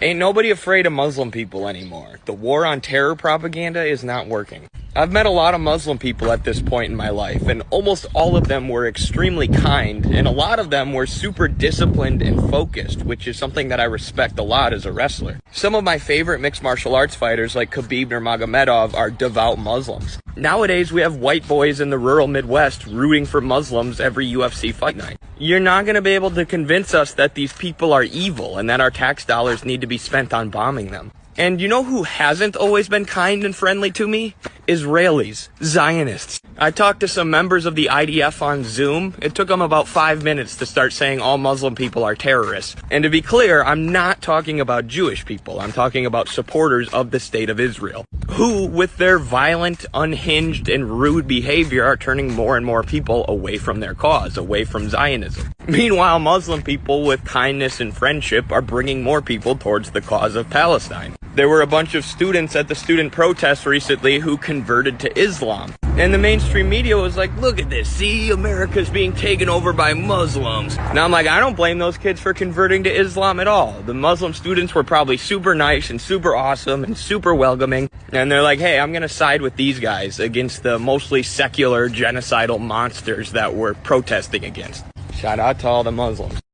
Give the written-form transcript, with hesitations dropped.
Ain't nobody afraid of Muslim people anymore. The war on terror propaganda is not working. I've met a lot of Muslim people at this point in my life, and almost all of them were extremely kind, and a lot of them were super disciplined and focused, which is something that I respect a lot as a wrestler. Some of my favorite mixed martial arts fighters like Khabib Nurmagomedov are devout Muslims. Nowadays, we have white boys in the rural Midwest rooting for Muslims every UFC fight night. You're not going to be able to convince us that these people are evil and that our tax dollars need to be spent on bombing them. And you know who hasn't always been kind and friendly to me? Israelis, Zionists. I talked to some members of the IDF on Zoom. It took them about 5 minutes to start saying all Muslim people are terrorists. And to be clear, I'm not talking about Jewish people. I'm talking about supporters of the state of Israel, who, with their violent, unhinged, and rude behavior, are turning more and more people away from their cause, away from Zionism. Meanwhile, Muslim people with kindness and friendship are bringing more people towards the cause of Palestine. There were a bunch of students at the student protests recently who converted to Islam. And the mainstream media was like, look at this, see, America's being taken over by Muslims. Now I'm like, I don't blame those kids for converting to Islam at all. The Muslim students were probably super nice and super awesome and super welcoming. And they're like, hey, I'm gonna side with these guys against the mostly secular genocidal monsters that we're protesting against. Shout out to all the Muslims.